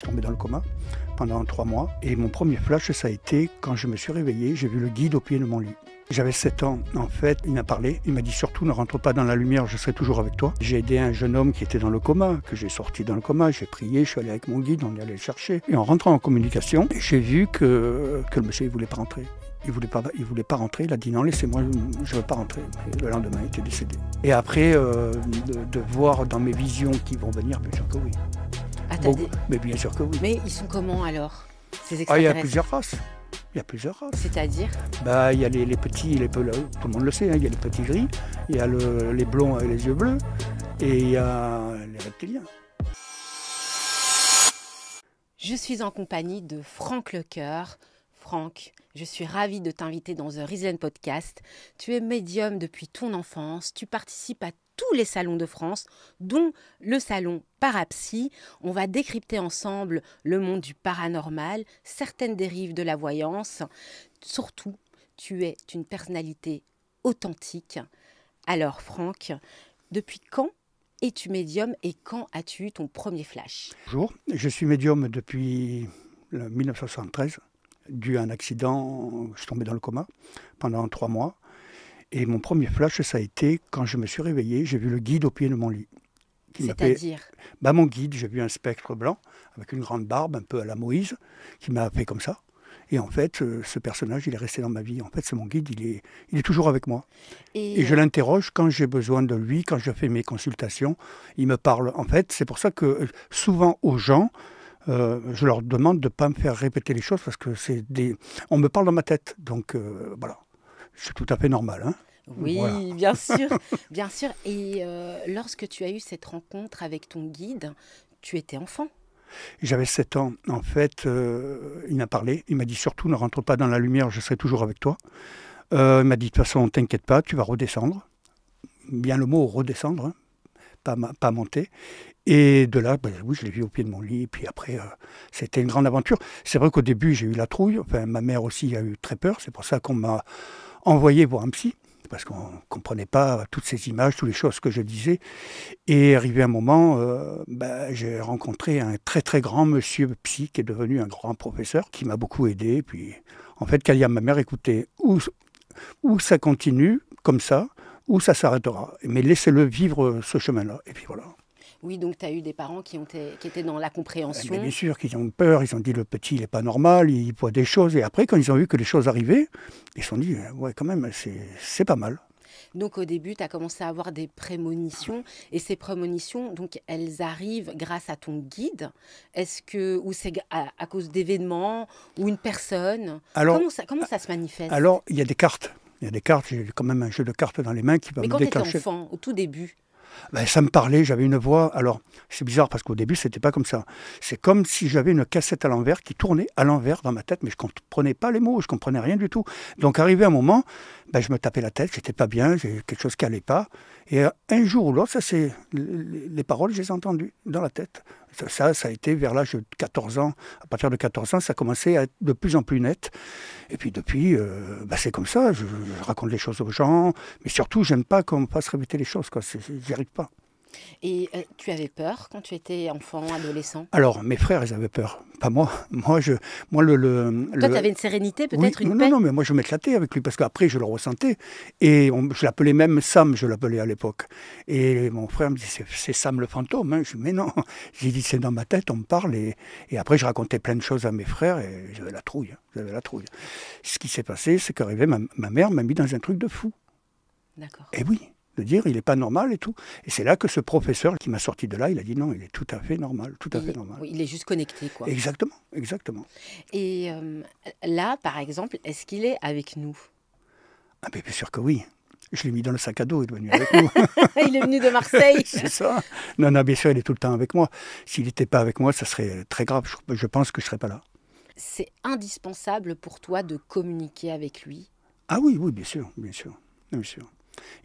Je suis tombé dans le coma pendant 3 mois et mon premier flash, ça a été quand je me suis réveillé, j'ai vu le guide au pied de mon lit. J'avais 7 ans, en fait, il m'a parlé, il m'a dit surtout ne rentre pas dans la lumière, je serai toujours avec toi. J'ai aidé un jeune homme qui était dans le coma, que j'ai sorti dans le coma, j'ai prié, je suis allé avec mon guide, on est allé le chercher. Et en rentrant en communication, j'ai vu que le monsieur ne voulait pas rentrer. Il voulait pas rentrer, il a dit non, laissez-moi, je ne veux pas rentrer. Et le lendemain, il était décédé. Et après, de voir dans mes visions qui vont venir, bien sûr que oui. Ah, Bon, mais bien sûr que oui. Mais ils sont comment alors, ces Ah, il y extraterrestres? a plusieurs races. Il y a plusieurs races. C'est-à-dire? Bah, il y a les petits, tout le monde le sait, hein, il y a les petits gris, il y a les blonds avec les yeux bleus, et il y a les reptiliens. Je suis en compagnie de Franck Lecoeur. Franck, je suis ravie de t'inviter dans The Reason Podcast. Tu es médium depuis ton enfance, tu participes à tous les salons de France, dont le salon Parapsy. On va décrypter ensemble le monde du paranormal, certaines dérives de la voyance. Surtout, tu es une personnalité authentique. Alors Franck, depuis quand es-tu médium et quand as-tu eu ton premier flash? Bonjour, je suis médium depuis 1973, dû à un accident, je suis tombé dans le coma pendant 3 mois. Et mon premier flash, ça a été quand je me suis réveillé, j'ai vu le guide au pied de mon lit. C'est-à-dire? Mon guide, j'ai vu un spectre blanc avec une grande barbe, un peu à la Moïse, qui m'a fait comme ça. Et en fait, ce personnage, il est resté dans ma vie. En fait, c'est mon guide, il est toujours avec moi. Et je l'interroge quand j'ai besoin de lui, quand je fais mes consultations. Il me parle. En fait, c'est pour ça que souvent aux gens, je leur demande de ne pas me faire répéter les choses parce que on me parle dans ma tête. Donc voilà, c'est tout à fait normal. Hein. Oui, Voilà. bien sûr, bien sûr. Et lorsque tu as eu cette rencontre avec ton guide, tu étais enfant. J'avais 7 ans. En fait, il m'a parlé. Il m'a dit surtout ne rentre pas dans la lumière, je serai toujours avec toi. Il m'a dit de toute façon, t'inquiète pas, tu vas redescendre. Bien le mot redescendre, hein, pas monter. Et de là, oui, je l'ai vu au pied de mon lit. Et puis après, c'était une grande aventure. C'est vrai qu'au début, j'ai eu la trouille. Enfin, ma mère aussi a eu très peur. C'est pour ça qu'on m'a envoyé voir un psy. Parce qu'on ne comprenait pas toutes ces images, toutes les choses que je disais. Et arrivé un moment, j'ai rencontré un très très grand monsieur psy qui est devenu un grand professeur, qui m'a beaucoup aidé. Et puis, en fait, qu'a dit à ma mère, écoutez, ou ça continue comme ça, ou ça s'arrêtera. Mais laissez-le vivre ce chemin-là. Et puis voilà. Oui, donc tu as eu des parents qui étaient dans la compréhension. Mais bien sûr qu'ils ont peur, ils ont dit le petit il n'est pas normal, il voit des choses. Et après, quand ils ont vu que les choses arrivaient, ils se sont dit, ouais quand même, c'est pas mal. Donc au début, tu as commencé à avoir des prémonitions. Et ces prémonitions, donc, elles arrivent grâce à ton guide. Ou c'est à cause d'événements ou une personne? Alors, comment ça se manifeste? Alors, il y a des cartes. Il y a des cartes, j'ai quand même un jeu de cartes dans les mains qui va Mais me quand tu étais déclencher. enfant, au tout début? Ça me parlait, j'avais une voix. Alors, c'est bizarre parce qu'au début, c'était pas comme ça. C'est comme si j'avais une cassette à l'envers qui tournait à l'envers dans ma tête, mais je ne comprenais pas les mots, je ne comprenais rien du tout. Donc, arrivé un moment, je me tapais la tête, j'étais pas bien, j'ai quelque chose qui allait pas. Et un jour ou l'autre, les paroles, je les ai entendues dans la tête. Ça a été vers l'âge de 14 ans. À partir de 14 ans, ça a commencé à être de plus en plus net. Et puis depuis, c'est comme ça. Je raconte les choses aux gens. Mais surtout, j'aime pas qu'on me fasse répéter les choses. J'y arrive pas. Et tu avais peur quand tu étais enfant, adolescent? Alors, mes frères, ils avaient peur. Pas moi. Toi, tu avais une sérénité, peut-être, une paix? Non, mais moi, je m'éclatais avec lui, parce qu'après, je le ressentais. Et je l'appelais même Sam, je l'appelais à l'époque. Et mon frère me dit, c'est Sam le fantôme. Hein. Je dis, mais non. J'ai dit, c'est dans ma tête, on me parle. Et après, je racontais plein de choses à mes frères, et j'avais la trouille. Ce qui s'est passé, c'est qu'arrivé, ma mère m'a mis dans un truc de fou. D'accord. Et oui. De dire il n'est pas normal et tout. Et c'est là que ce professeur qui m'a sorti de là, il a dit non, il est tout à fait normal, tout à fait normal. Oui, il est juste connecté, quoi. Exactement, exactement. Et là, par exemple, est-ce qu'il est avec nous? Ah ben bien sûr que oui. Je l'ai mis dans le sac à dos, il est venu avec nous. Il est venu de Marseille. C'est ça. Non, bien sûr, il est tout le temps avec moi. S'il n'était pas avec moi, ça serait très grave. Je pense que je ne serais pas là. C'est indispensable pour toi de communiquer avec lui? Ah oui, bien sûr, bien sûr, bien sûr.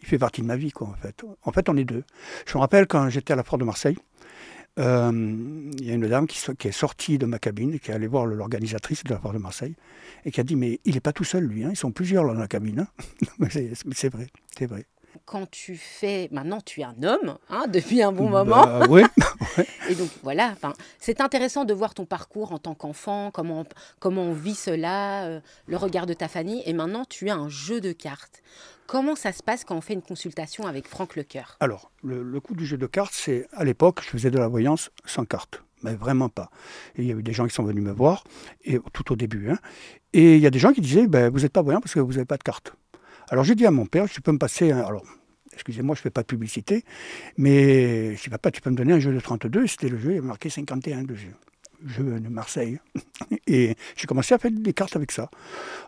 Il fait partie de ma vie, quoi, en fait. En fait, on est deux. Je me rappelle quand j'étais à la Foire de Marseille, il y a une dame qui est sortie de ma cabine, qui est allée voir l'organisatrice de la Foire de Marseille, et qui a dit, mais il n'est pas tout seul, lui, hein, ils sont plusieurs là, dans la cabine. Hein. Mais c'est vrai, c'est vrai. quand tu fais... Maintenant, tu es un homme, hein, depuis un bon moment. Oui. Et donc, voilà, c'est intéressant de voir ton parcours en tant qu'enfant, comment on vit cela, le regard de ta famille. Et maintenant, tu as un jeu de cartes. Comment ça se passe quand on fait une consultation avec Franck Lecoeur? Alors, le coup du jeu de cartes, c'est à l'époque, je faisais de la voyance sans carte. Mais vraiment pas. Et il y a eu des gens qui sont venus me voir, et, tout au début. Hein, et il y a des gens qui disaient, vous n'êtes pas voyant parce que vous n'avez pas de carte. Alors j'ai dit à mon père, tu peux me passer... Alors, excusez-moi, je ne fais pas de publicité, mais je dis, papa, tu peux me donner un jeu de 32. C'était le jeu, il y avait marqué 51 de jeu de Marseille. Et j'ai commencé à faire des cartes avec ça.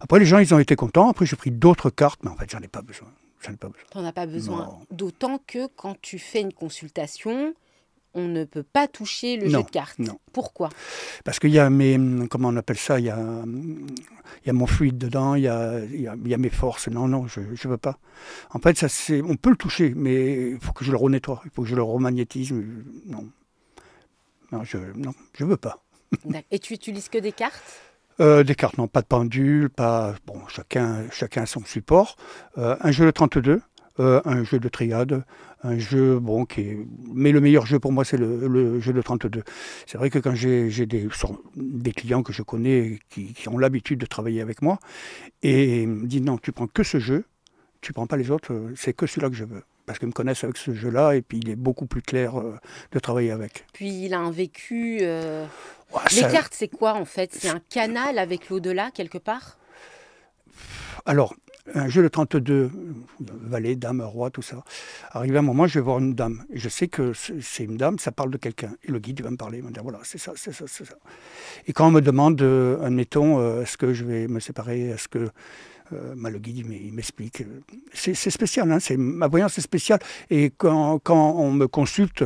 Après, les gens, ils ont été contents. Après, j'ai pris d'autres cartes, mais en fait, j'en ai pas besoin. Tu n'en as pas besoin. Non. D'autant que quand tu fais une consultation, on ne peut pas toucher le jeu de cartes. Non. Pourquoi? Parce qu'il y a mes... Comment on appelle ça? Il y a mon fluide dedans, il y a mes forces. Non, je ne veux pas. En fait, on peut le toucher, mais il faut que je le renettoie. Il faut que je le remagnétise. Non, je ne veux pas. Et tu utilises que des cartes? Des cartes, non, pas de pendule, pas... Bon, chacun a son support. Un jeu de 32, un jeu de triade, un jeu, mais le meilleur jeu pour moi, c'est le jeu de 32. C'est vrai que quand j'ai des clients que je connais qui ont l'habitude de travailler avec moi, et ils me disent non, tu prends que ce jeu, tu prends pas les autres, c'est que celui-là que je veux. Parce qu'ils me connaissent avec ce jeu-là, et puis il est beaucoup plus clair de travailler avec. Puis il a un vécu... Les cartes, c'est quoi en fait? C'est un canal avec l'au-delà, quelque part? Alors, un jeu de 32, valet, dame, roi, tout ça. Arrivé à un moment, je vais voir une dame. Et je sais que c'est une dame, ça parle de quelqu'un. Et le guide, il va me parler, il va me dire, voilà, c'est ça. Et quand on me demande, admettons, est-ce que je vais me séparer, est-ce que... le guide, il m'explique. C'est spécial, hein, ma voyance est spéciale. Et quand on me consulte,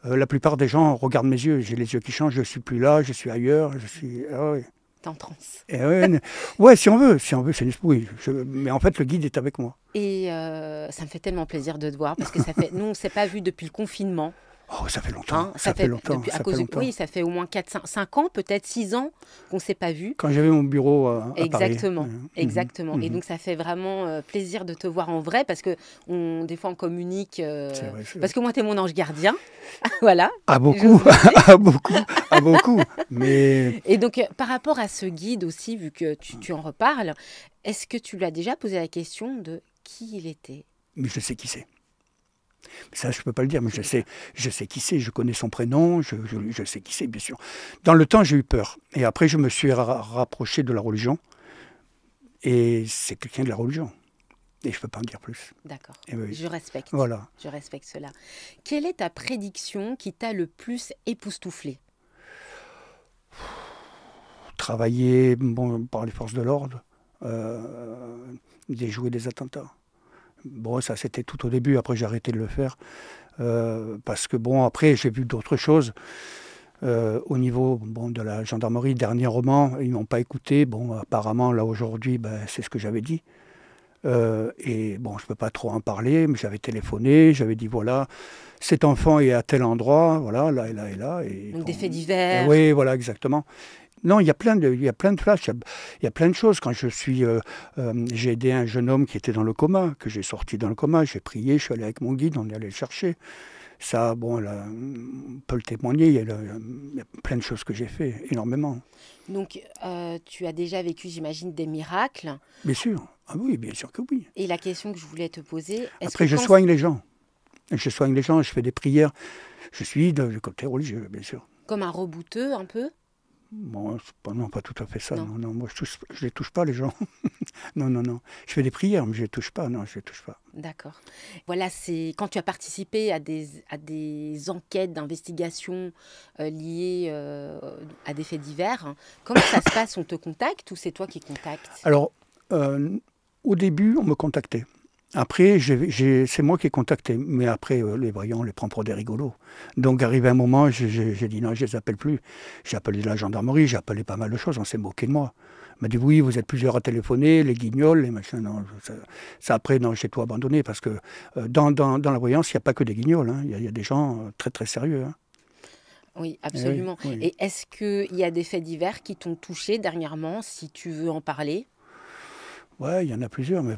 la plupart des gens regardent mes yeux. J'ai les yeux qui changent, je ne suis plus là, je suis ailleurs. T'es en transe. Ouais, si on veut, c'est oui. Mais en fait, le guide est avec moi. Et ça me fait tellement plaisir de te voir, parce que ça fait... Nous, on ne s'est pas vus depuis le confinement. Oh, ça fait longtemps. Hein, ça fait longtemps. Oui, ça fait au moins 5 ans, peut-être 6 ans qu'on ne s'est pas vus. Quand j'avais mon bureau à Exactement, Paris. exactement. Et donc, ça fait vraiment plaisir de te voir en vrai, parce que des fois, on communique. C'est vrai. Parce que moi, tu es mon ange gardien. Voilà. À beaucoup. À beaucoup. Mais... Et donc, par rapport à ce guide aussi, vu que tu en reparles, est-ce que tu lui as déjà posé la question de qui il était? Mais je sais qui c'est. Ça, je ne peux pas le dire, mais je sais qui c'est, je connais son prénom, je sais qui c'est, bien sûr. Dans le temps, j'ai eu peur. Et après, je me suis rapproché de la religion. Et c'est quelqu'un de la religion. Et je ne peux pas en dire plus. D'accord, oui. Je respecte. Voilà. Je respecte cela. Quelle est ta prédiction qui t'a le plus époustouflé? Travailler par les forces de l'ordre, déjouer des attentats. Bon, ça c'était tout au début, après j'ai arrêté de le faire. Parce que après j'ai vu d'autres choses. Au niveau de la gendarmerie, dernier roman, ils m'ont pas écouté. Apparemment, là aujourd'hui, c'est ce que j'avais dit. Et je peux pas trop en parler, mais j'avais téléphoné, j'avais dit voilà, cet enfant est à tel endroit, voilà, là et là et là. Et, donc des faits divers. Oui, voilà, exactement. Non, il y a plein de flashs, il y a plein de choses. Quand j'ai aidé un jeune homme qui était dans le coma, que j'ai sorti dans le coma, j'ai prié, je suis allé avec mon guide, on est allé le chercher. Ça, là, on peut le témoigner, il y a plein de choses que j'ai fait, énormément. Donc, tu as déjà vécu, j'imagine, des miracles? Bien sûr, ah oui, bien sûr que oui. Et la question que je voulais te poser... Après, je soigne les gens. Je soigne les gens, je fais des prières. Je suis du côté religieux, bien sûr. Comme un rebouteux, un peu? Non, pas tout à fait ça. Non, moi, je ne les touche pas, les gens. Non. Je fais des prières, mais je ne les touche pas. Non, je ne les touche pas. D'accord. Voilà, c'est quand tu as participé à des enquêtes d'investigation liées à des faits divers. Comment ça se passe? On te contacte ou c'est toi qui contactes? Alors, au début, on me contactait. Après, c'est moi qui ai contacté. Mais après, les voyants, on les prend pour des rigolos. Donc, arrivé un moment, j'ai dit non, je ne les appelle plus. J'ai appelé la gendarmerie, j'ai appelé pas mal de choses. On s'est moqué de moi. On m'a dit oui, vous êtes plusieurs à téléphoner, les guignols, les machins. Non, ça après, non, j'ai tout abandonné. Parce que dans la voyance, il n'y a pas que des guignols. Hein. Il y a des gens très, très sérieux. Hein. Oui, absolument. Oui. Et est-ce qu'il y a des faits divers qui t'ont touché dernièrement, si tu veux en parler? Ouais, il y en a plusieurs, mais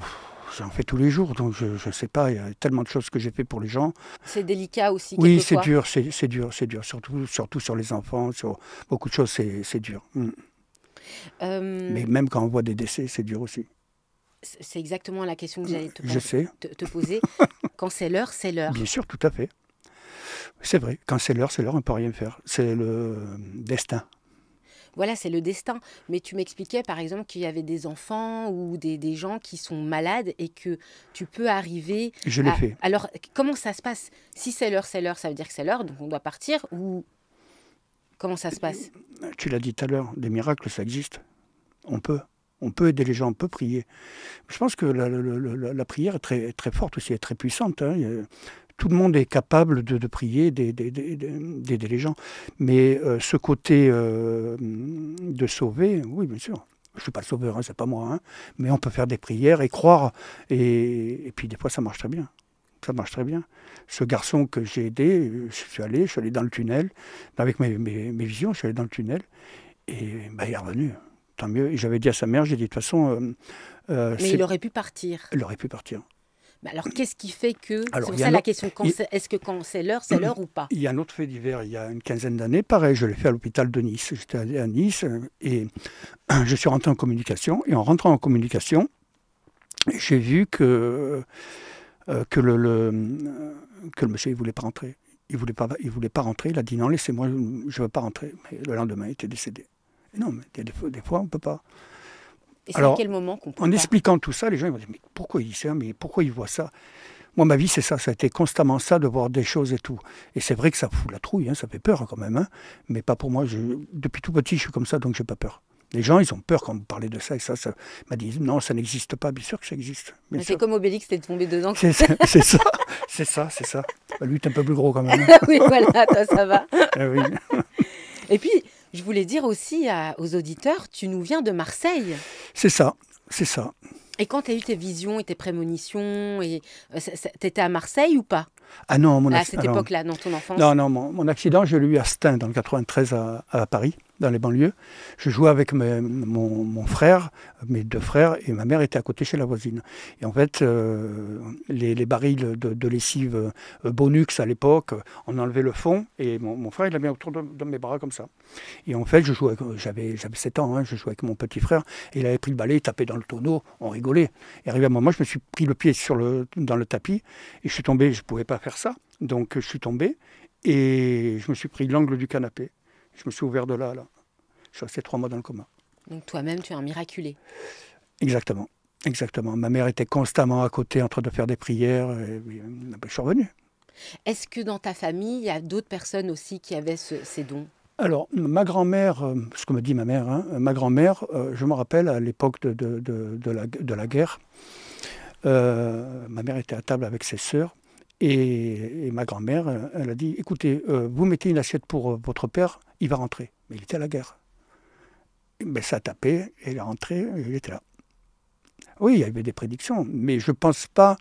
J'en fais tous les jours, donc je ne sais pas, il y a tellement de choses que j'ai fait pour les gens. C'est délicat aussi, Oui, c'est quelquefois. dur, c'est dur, surtout sur les enfants, sur beaucoup de choses, c'est dur. Euh, Mais même quand on voit des décès, c'est dur aussi. c'est exactement la question que j'allais Je sais, te poser. Quand c'est l'heure, c'est bien l'heure. sûr, tout à fait. C'est vrai, quand c'est l'heure, on ne peut rien faire. C'est le destin. Voilà, c'est le destin. Mais tu m'expliquais, par exemple, qu'il y avait des enfants ou des gens qui sont malades et que tu peux arriver Je l'ai à... fait. Alors, comment ça se passe? Si c'est l'heure, ça veut dire que c'est l'heure, donc on doit partir ou comment ça se passe? Tu l'as dit tout à l'heure, des miracles, ça existe. On peut. On peut aider les gens, on peut prier. Je pense que la prière est très, très forte aussi, est très puissante. Hein. Tout le monde est capable de prier, d'aider les gens. Mais ce côté de sauver, oui, bien sûr. Je ne suis pas le sauveur, hein, c'est pas moi. Hein. Mais on peut faire des prières et croire. Et puis des fois, ça marche très bien. Ça marche très bien. Ce garçon que j'ai aidé, je suis allé dans le tunnel, avec mes visions, je suis allé dans le tunnel. Et bah, il est revenu. Tant mieux. Et j'avais dit à sa mère, j'ai dit de toute façon, Mais il aurait pu partir. elle aurait pu partir. Mais alors, qu'est-ce qui fait que... Alors, C'est pour il y a ça un la autre- question, est-ce que quand c'est l'heure ou pas? Il y a un autre fait divers, il y a une quinzaine d'années, pareil, je l'ai fait à l'hôpital de Nice. J'étais allé à Nice et je suis rentré en communication. Et en rentrant en communication, j'ai vu que que le monsieur, il ne voulait pas rentrer. Il voulait pas rentrer. Il a dit non, laissez-moi, je ne veux pas rentrer. Mais le lendemain, il était décédé. Et non, mais des fois, on ne peut pas. Et c'est à Alors, quel moment qu'on peut en pas? expliquant tout ça, les gens ils vont dire mais pourquoi il dit ça, mais pourquoi il voit ça? Moi, ma vie, c'est ça. Ça a été constamment ça, de voir des choses et tout. Et c'est vrai que ça fout la trouille, hein, ça fait peur quand même. Hein, mais pas pour moi. Depuis tout petit, je suis comme ça, donc j'ai pas peur. Les gens, ils ont peur quand vous parlez de ça et ça. Ils m'a dit non, ça n'existe pas. Bien sûr que ça existe. Bien Mais sûr. c'est comme Obélix, t'es tombé dedans. C'est ça, c'est ça. Bah, lui, t'es un peu plus gros quand même. Hein. Oui, voilà, toi, ça va. Ah oui. Et puis, je voulais dire aussi aux auditeurs, tu nous viens de Marseille. C'est ça, c'est ça. Et quand tu as eu tes visions et tes prémonitions, t'étais à Marseille ou pas? Ah non, À cette époque-là, dans ton enfance? non, mon accident, je l'ai eu à Stein, dans le 93 à Paris, dans les banlieues. Je jouais avec mon frère, mes deux frères, et ma mère était à côté chez la voisine. Et en fait, les barils de lessive Bonux à l'époque, on enlevait le fond, et mon frère, il l'a mis autour de mes bras comme ça. Et en fait, j'avais 7 ans, hein, je jouais avec mon petit frère, et il avait pris le balai, il tapait dans le tonneau, on rigolait. Et arrivé à un moment, je me suis pris le pied dans le tapis, et je suis tombé, je ne pouvais pas faire ça. Donc je suis tombé, et je me suis pris l'angle du canapé. Je me suis ouvert de là à là. Je suis resté 3 mois dans le coma. Donc toi-même, tu es un miraculé. Exactement, exactement. Ma mère était constamment à côté en train de faire des prières, et je suis revenu. Est-ce que dans ta famille, il y a d'autres personnes aussi qui avaient ces dons? Alors, ma grand-mère, ce que me dit ma mère, hein, ma grand-mère, je me rappelle à l'époque de la guerre, ma mère était à table avec ses sœurs, et ma grand-mère, elle a dit, écoutez, vous mettez une assiette pour votre père, il va rentrer. Mais il était à la guerre. Mais ça a tapé, et il est rentré, et il était là. Oui, il y avait des prédictions, mais je pense pas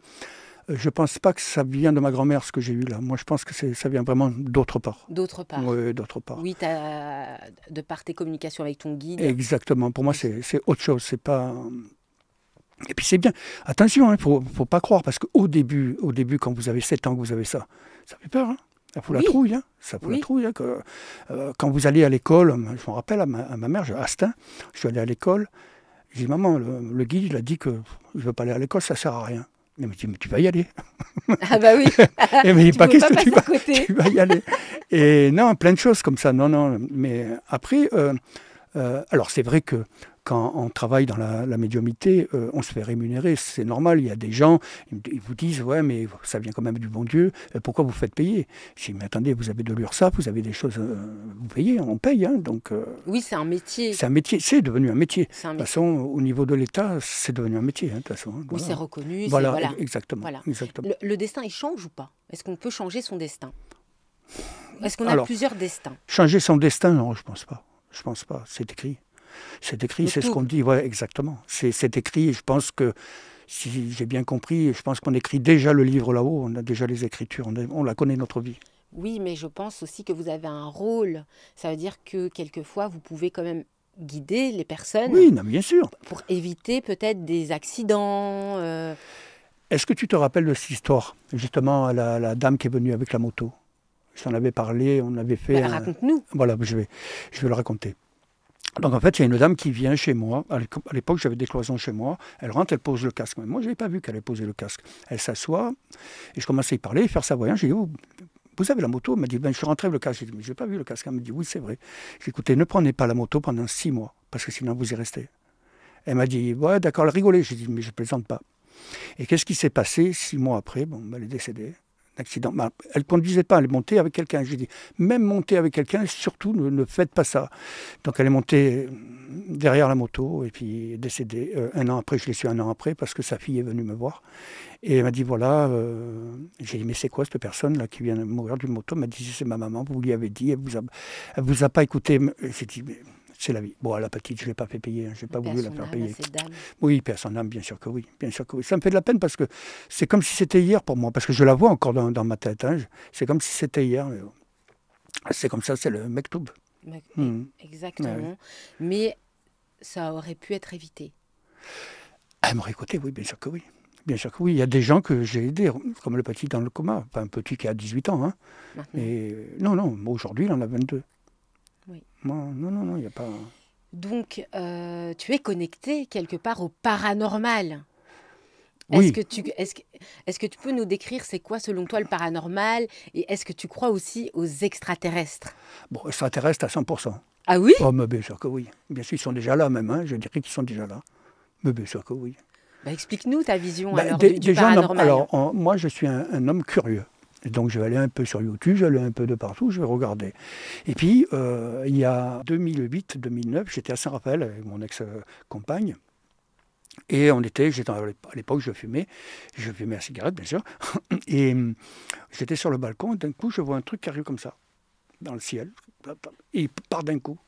que ça vient de ma grand-mère, ce que j'ai eu là. Moi, je pense que ça vient vraiment d'autre part. D'autre part? Oui, d'autre part. Oui, de par tes communications avec ton guide. Exactement. Pour moi, c'est autre chose. C'est pas... Et puis c'est bien. Attention, il ne faut pas croire, parce qu'au début, quand vous avez 7 ans, que vous avez ça fait peur. Hein. Ça fout la trouille. Hein. Ça fout la trouille. Hein, quand vous allez à l'école, je me rappelle à ma mère, à Astin, je suis allé à l'école, j'ai dit, maman, le guide, il a dit que je ne veux pas aller à l'école, ça ne sert à rien. Elle me dit, mais tu vas y aller. Ah bah oui. Elle me dit, Tu pas pouvais qu'est-ce pas que passer à côté. tu vas y aller. Et non, plein de choses comme ça. Non. Mais après, alors c'est vrai que quand on travaille dans la médiumnité, on se fait rémunérer, c'est normal. Il y a des gens, ils vous disent, ouais, mais ça vient quand même du bon Dieu, pourquoi vous faites payer? Je dis, mais attendez, vous avez de l'URSSAF, vous avez des choses, vous payez, on paye. Hein, donc, Oui, c'est un métier. c'est un métier, c'est devenu un métier. C'est un De toute métier. façon, au niveau de l'État, c'est devenu un métier. Hein, de toute façon, hein, Oui, voilà. c'est reconnu. Voilà, Voilà. exactement. Voilà. exactement. Le destin, il change ou pas? Est-ce qu'on peut changer son destin? Est-ce qu'on a Alors, plusieurs destins? Changer son destin, non, je pense pas. Je pense pas. C'est écrit. C'est écrit, Le c'est ce tout. qu'on dit. Ouais, exactement. C'est écrit. Et je pense que, si j'ai bien compris, je pense qu'on écrit déjà le livre là-haut. On a déjà les écritures. On la connaît, notre vie. Oui, mais je pense aussi que vous avez un rôle. Ça veut dire que quelquefois, vous pouvez quand même guider les personnes Oui, non, bien sûr. pour éviter peut-être des accidents. Est-ce que tu te rappelles de cette histoire? Justement, la dame qui est venue avec la moto. Je t'en avais parlé, on avait fait... Raconte-nous. Voilà, je vais le raconter. Donc en fait, il y a une dame qui vient chez moi. À l'époque, j'avais des cloisons chez moi. Elle rentre, elle pose le casque. Mais moi, je n'avais pas vu qu'elle avait posé le casque. Elle s'assoit et je commence à y parler, faire sa voyance. J'ai dit, oh, vous avez la moto? Elle m'a dit, ben, je suis rentré avec le casque. J'ai dit, mais je n'ai pas vu le casque. Elle m'a dit, oui, c'est vrai. J'ai dit, écoutez, ne prenez pas la moto pendant 6 mois, parce que sinon vous y restez. Elle m'a dit, ouais, d'accord, elle rigolait. J'ai dit, mais je ne plaisante pas. Et qu'est-ce qui s'est passé 6 mois après? Bon, elle est décédée. Accident. Elle ne conduisait pas, elle est montée avec quelqu'un. J'ai dit, même monter avec quelqu'un, surtout ne faites pas ça. Donc elle est montée derrière la moto et puis est décédée. Un an après, je l'ai su un an après parce que sa fille est venue me voir. Et elle m'a dit, voilà, j'ai dit, mais c'est quoi cette personne-là qui vient de mourir d'une moto? Elle m'a dit, c'est ma maman, vous lui avez dit, elle vous a pas écouté. J'ai dit, mais c'est la vie. Bon, à la petite, je ne l'ai pas fait payer, je n'ai pas voulu la faire payer. Oui, paix à son âme, bien sûr que oui. Bien sûr que oui. Ça me fait de la peine parce que c'est comme si c'était hier pour moi, parce que je la vois encore dans ma tête. Hein. C'est comme si c'était hier. C'est comme ça, c'est le mektoub. Exactement. Ouais. Mais ça aurait pu être évité. Elle m'aurait écouté, oui, bien sûr que oui. Bien sûr que oui. Il y a des gens que j'ai aidés, comme le petit dans le coma. Pas un petit qui a 18 ans. Hein. Et non, aujourd'hui, il en a 22. Oui. Non, il n'y a pas... Donc, tu es connecté quelque part au paranormal. Oui. Est-ce que tu peux nous décrire c'est quoi selon toi le paranormal et est-ce que tu crois aussi aux extraterrestres? Bon, extraterrestres à 100%. Ah oui? Oh, mais bien sûr que oui. Bien sûr, ils sont déjà là même, hein. Je dirais qu'ils sont déjà là. Mais bien sûr que oui. Bah, explique-nous ta vision alors du paranormal. Moi, je suis un homme curieux. Et donc, je vais aller un peu sur YouTube, je vais aller un peu de partout, je vais regarder. Et puis, il y a 2008-2009, j'étais à Saint-Raphaël avec mon ex-compagne. Et à l'époque, je fumais la cigarette, bien sûr. Et j'étais sur le balcon, et d'un coup, je vois un truc qui arrive comme ça, dans le ciel. Et il part d'un coup.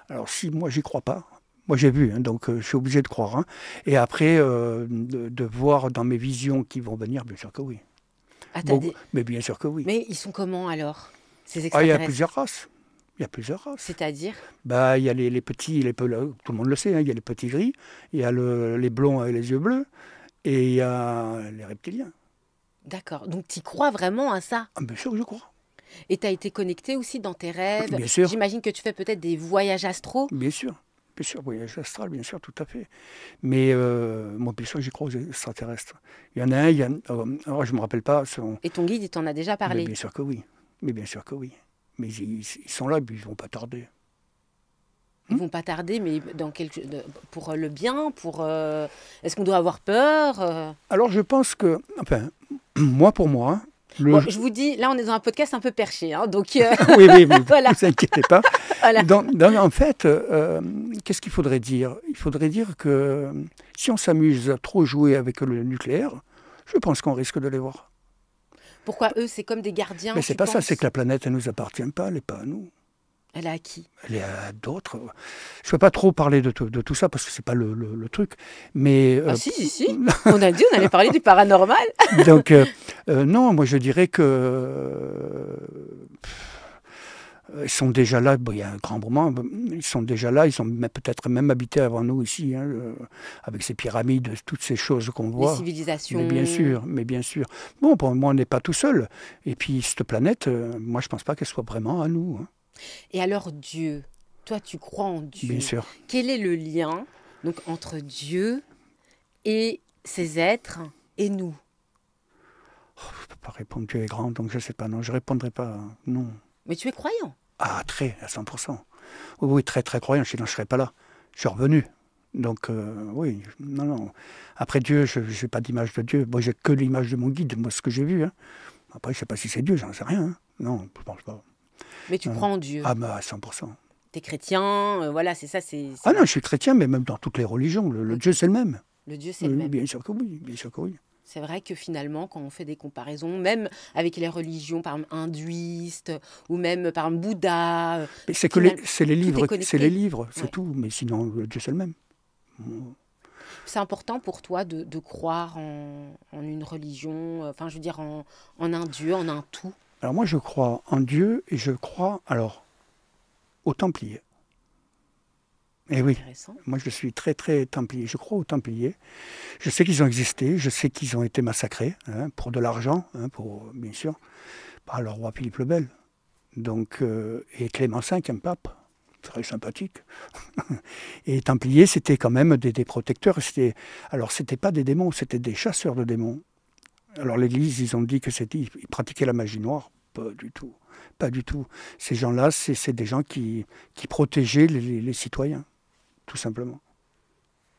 Alors, si moi, j'y crois pas, moi, j'ai vu, hein, donc je suis obligé de croire. Hein. Et après, de voir dans mes visions qui vont venir, bien sûr que oui. Ah, mais bien sûr que oui. Mais ils sont comment alors, ces il y extraterrestres? a plusieurs races. Il y a plusieurs races. C'est-à-dire? Il y a les petits, tout le monde le sait, hein, il y a les petits gris, il y a les blonds avec les yeux bleus, et il y a les reptiliens. D'accord. Donc tu crois vraiment à ça? Bien sûr que je crois. Et tu as été connecté aussi dans tes rêves? Bien sûr. J'imagine que tu fais peut-être des voyages astraux? Bien sûr, voyage astral, bien sûr, tout à fait. Mais moi, bien sûr, j'y crois aux extraterrestres. Il y en a un, je ne me rappelle pas. Et ton guide, il t'en a déjà parlé? Mais bien sûr que oui. Mais Mais ils sont là, puis ils ne vont pas tarder. Ils vont pas tarder, mais pour le bien, est-ce qu'on doit avoir peur? Alors je pense que, moi pour moi... Bon, je vous dis, là on est dans un podcast un peu perché, hein, donc... oui, voilà. Ne vous inquiétez pas. Voilà. En fait, qu'est-ce qu'il faudrait dire? Il faudrait dire que si on s'amuse à trop jouer avec le nucléaire, je pense qu'on risque de les voir. Pourquoi eux, c'est comme des gardiens? Mais c'est pas ça, c'est que la planète, elle ne nous appartient pas, elle n'est pas à nous. Elle est à qui? Elle est à d'autres. Je ne peux pas trop parler de tout ça parce que ce n'est pas le truc. Mais, si. On a dit on allait parler du paranormal. Donc, non, moi je dirais que... ils sont déjà là, il y a un grand moment, ils sont déjà là, ils sont peut-être même habités avant nous ici, hein, avec ces pyramides, toutes ces choses qu'on voit. Les civilisations. Mais bien sûr. Bon, pour moi, on n'est pas tout seul. Et puis, cette planète, moi, je ne pense pas qu'elle soit vraiment à nous. Hein. Et alors, Dieu, toi, tu crois en Dieu. Bien sûr. Quel est le lien donc, entre Dieu et ces êtres et nous? Je ne peux pas répondre, Dieu est grand, donc je ne sais pas, non, je ne répondrai pas, non. Mais tu es croyant? Ah, à 100%. Oui, très, très croyant, sinon je ne serais pas là. Je suis revenu. Donc, oui, non. Après Dieu, je n'ai pas d'image de Dieu. Moi, j'ai que l'image de mon guide, moi, ce que j'ai vu. Hein. Après, je ne sais pas si c'est Dieu, j'en sais rien. Hein. Non, je ne pense pas. Mais tu crois en Dieu? Ah, à 100%. Tu es chrétien, voilà, c'est ça. Ah non, je suis chrétien, mais même dans toutes les religions, le Dieu, c'est le même. Le Dieu, c'est le même. Bien sûr que oui. C'est vrai que finalement, quand on fait des comparaisons, même avec les religions, par exemple, hindouistes, ou même, par exemple, Bouddha... Mais c'est les livres, c'est tout. Mais sinon, le Dieu, c'est le même. C'est important pour toi de croire en une religion, enfin, je veux dire, en un Dieu, en un tout? Alors moi, je crois en Dieu et je crois, aux Templiers. Et oui, Intéressant. moi je suis très très templier. Je crois aux templiers. Je sais qu'ils ont existé, je sais qu'ils ont été massacrés hein, pour de l'argent, hein, pour bien sûr, par le roi Philippe le Bel. Donc, et Clément V, un pape, très sympathique. Et les templiers, c'était quand même des protecteurs. Alors, c'était pas des démons, c'était des chasseurs de démons. Alors, l'Église, ils ont dit que ils pratiquaient la magie noire. Pas du tout. Pas du tout. Ces gens-là, c'est des gens qui protégeaient les citoyens, tout simplement.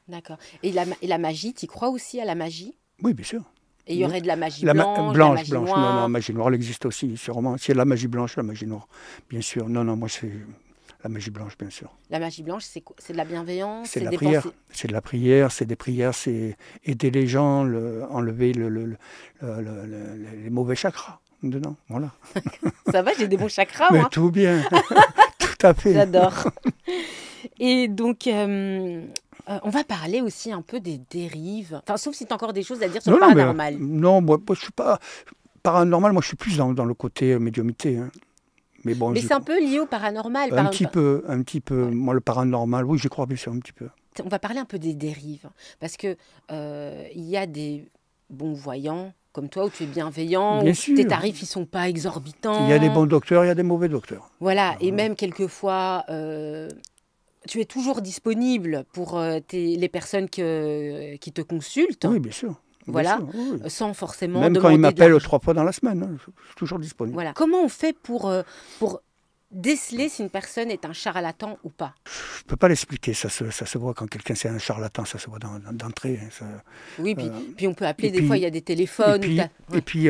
D'accord. Et la magie, tu crois aussi à la magie? Oui, bien sûr. Et il y aurait de la magie Blanche, de la magie blanche. Non, noire. la magie noire, elle existe aussi, sûrement. S'il y a de la magie blanche, la magie noire, bien sûr. Non, moi, c'est la magie blanche, bien sûr. La magie blanche, c'est quoi? C'est de la bienveillance? C'est de la des prière. pensées... C'est de la prière, c'est des prières, c'est aider les gens, enlever les mauvais chakras dedans. Voilà. Ça va, j'ai des bons chakras, Mais moi. tout bien. Tout à fait. J'adore. Et donc, on va parler aussi un peu des dérives. Enfin, sauf si tu as encore des choses à dire sur le paranormal. Non, moi, je suis pas paranormal. Moi, je suis plus dans le côté médiumité. Hein. Mais bon, Mais c'est un peu lié au paranormal. Un petit peu. Ouais. Moi, le paranormal, oui, j'y crois bien sûr un petit peu. On va parler un peu des dérives. Parce que il y a des bons voyants comme toi, où tu es bienveillant, bien où sûr. Tes tarifs ne sont pas exorbitants. Il y a des bons docteurs, il y a des mauvais docteurs. Voilà, et même quelquefois, tu es toujours disponible pour les personnes qui te consultent. Oui, bien sûr. Voilà, bien sûr, oui. Sans forcément même demander quand ils m'appellent 3 fois dans la semaine, hein, je suis toujours disponible. Voilà. Comment on fait pour déceler si une personne est un charlatan ou pas? Je ne peux pas l'expliquer, ça se voit quand quelqu'un c'est un charlatan, ça se voit d'entrée. Oui, puis on peut appeler, des fois il y a des téléphones. Et puis,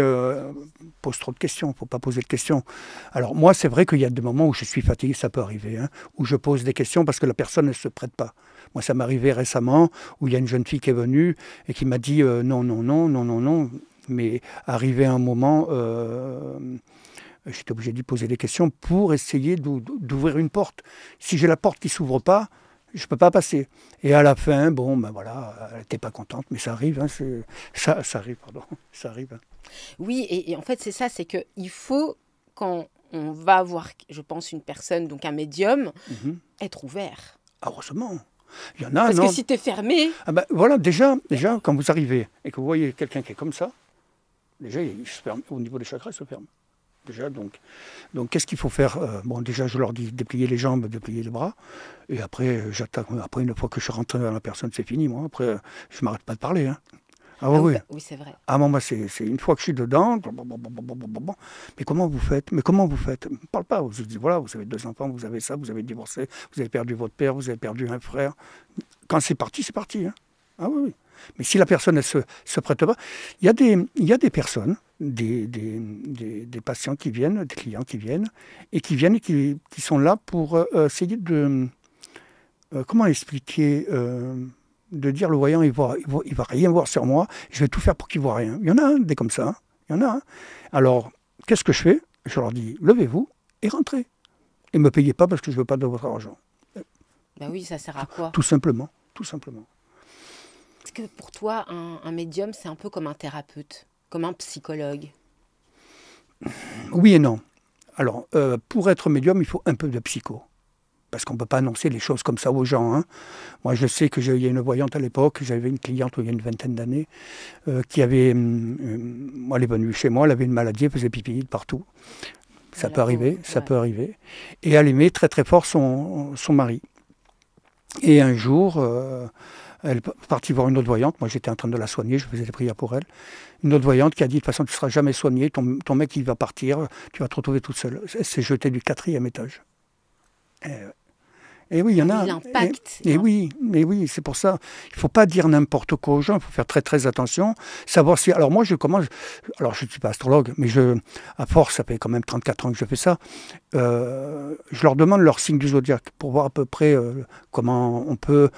pose trop de questions, il ne faut pas poser de questions. Alors moi, c'est vrai qu'il y a des moments où je suis fatigué, ça peut arriver, hein, où je pose des questions parce que la personne ne se prête pas. Moi, ça m'est arrivé récemment, où il y a une jeune fille qui est venue et qui m'a dit non. Mais arrivé à un moment... j'étais obligé de lui poser des questions pour essayer d'ouvrir une porte. Si j'ai la porte qui ne s'ouvre pas, je ne peux pas passer. Et à la fin, bon, ben voilà, elle n'était pas contente, mais ça arrive, hein, ça arrive, pardon, ça arrive. Hein. Oui, et en fait, c'est ça, c'est qu'il faut, quand on va voir, je pense, une personne, donc un médium, être ouvert. Heureusement. Il y en a, Parce que si tu es fermé... Ah ben, voilà, déjà, quand vous arrivez et que vous voyez quelqu'un qui est comme ça, déjà, il se ferme, au niveau des chakras, il se ferme. Déjà, donc qu'est-ce qu'il faut faire? Bon, déjà, je leur dis déplier les jambes, déplier les bras. Et après, j'attaque. Après, une fois que je rentre dans la personne, c'est fini, moi. Après, je ne m'arrête pas de parler. Hein. Ah oui, oui, c'est vrai. Ah, moi, c'est une fois que je suis dedans. Mais comment vous faites? Mais comment vous faites? Ne parle pas. Je dis, voilà, vous avez 2 enfants, vous avez ça, vous avez divorcé, vous avez perdu votre père, vous avez perdu un frère. Quand c'est parti, c'est parti. Hein. Ah oui. Mais si la personne ne se prête pas, il y a des personnes, des patients qui viennent, des clients qui viennent, et qui sont là pour essayer de... comment expliquer de dire le voyant, il va rien voir sur moi, je vais tout faire pour qu'il ne voit rien. Il y en a des comme ça. Hein. Il y en a. Hein. Alors, qu'est-ce que je fais? Je leur dis, levez-vous et rentrez. Et ne me payez pas parce que je ne veux pas de votre argent. Ben oui, ça sert à quoi? Tout simplement. Tout simplement. Est-ce que pour toi, un médium, c'est un peu comme un thérapeute, comme un psychologue? Oui et non. Alors, pour être médium, il faut un peu de psycho. Parce qu'on ne peut pas annoncer les choses comme ça aux gens. Hein. Moi, je sais qu'il y a une voyante à l'époque, j'avais une cliente il y a une vingtaine d'années, qui avait... elle est venue chez moi, elle avait une maladie, elle faisait pipi de partout. Ça peut arriver, ça peut arriver. Et elle aimait très très fort son mari. Et un jour... elle est partie voir une autre voyante. Moi, j'étais en train de la soigner. Je faisais des prières pour elle. Une autre voyante qui a dit, de toute façon, tu ne seras jamais soignée. Ton mec, il va partir. Tu vas te retrouver toute seule. Elle s'est jetée du 4e étage. Et oui, il y en a. L'impact. Et oui, c'est pour ça. Il ne faut pas dire n'importe quoi aux gens. Il faut faire très, très attention. Savoir si... Alors moi, je commence... Alors, je ne suis pas astrologue, mais à force, ça fait quand même 34 ans que je fais ça. Je leur demande leur signe du zodiaque pour voir à peu près comment on peut